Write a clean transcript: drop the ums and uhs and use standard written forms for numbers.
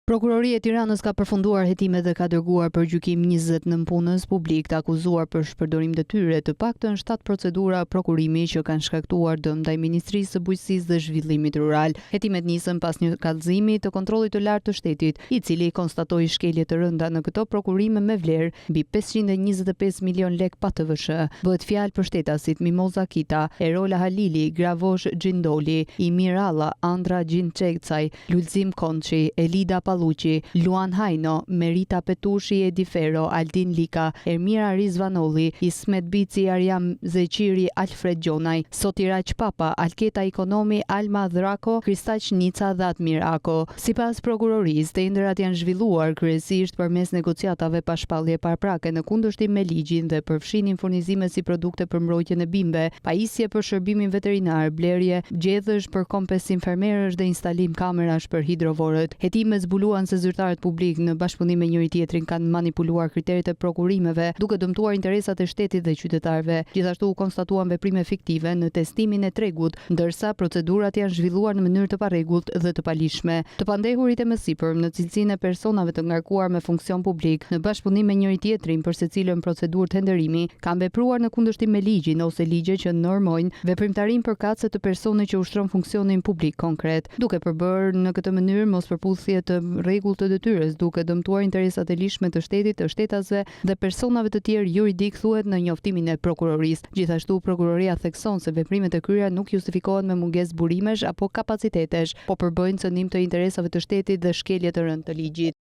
Prokuroria e Tiranës ka përfunduar hetimet dhe ka dërguar për gjykim 29 punës publik të akuzuar për shpërdorim detyre, të paktën 7 procedura prokurimi që kanë shkaktuar dëm ndaj Ministrisë së Bujqësisë dhe Zhvillimit Rural. Hetimet nisën pas një kallëzimi të kontrollit të lartë të shtetit, i cili konstatoi shkelje të rënda në këto prokurime me vlerë mbi 525 milion lek pa TVSH. Bëhet fjalë për shtetasit Mimoza Kita, Erola Halili, Gravosh Gjindoli, Imir Alla, Andra Gjinçekcaj, Lulzim Konçi, Elida Luqi, Luan Hajno, Merita Petushi, Edi Fero, Aldin Lika, Ermira Rizvanolli, Ismet Bici, Arjam Zeqiri, Alfred Gjonaj, Sotiraq Papa, Alketa Ikonomi, Alma Dhrako, Kristaq Nica dhe Atmir Ako. Sipas prokurorisë, tendrat janë zhvilluar kryesisht përmes negociatave pa shpallje paraprake në kundërshtim me ligjin dhe përfshinin furnizime si produkte për mbrojtjen e bimbe, pajisje për shërbimin veterinar, blerje gjedhësh për kompes infermerësh dhe instalim kamerash për hidrovorët. Hetimet zbuluan se zyrtarët publik në bashkëpunim me njëri tjetrin kanë manipuluar kriteret e prokurimeve, duke dëmtuar interesat e shtetit dhe qytetarëve. Gjithashtu u konstatuan veprime fiktive në testimin e tregut, ndërsa procedurat janë zhvilluar në mënyrë të parregullt dhe të palishme. Të pandehurit e mësipër në cilësinë e personave të ngarkuar me funksion publik në bashkëpunim me njëri tjetrin për secilën procedurë tenderimi, kanë vepruar në kundërshtim me ligjin ose ligje që normojnë veprimtarinë përkatëse të personit që ushtron funksionin publik konkret, duke përbërë në këtë mënyrë mospërputhje të rregullt të detyrës, duke dëmtuar interesat e lishme të shtetit, të shtetasve dhe personave të tjerë juridik, thuhet në njoftimin e prokurorisë. Gjithashtu, prokuroria thekson se veprimet e kryera nuk justifikohen me mungesë burimesh apo kapacitetesh, po përbëjnë cënim të interesave të shtetit dhe shkelje të rënd të ligjit.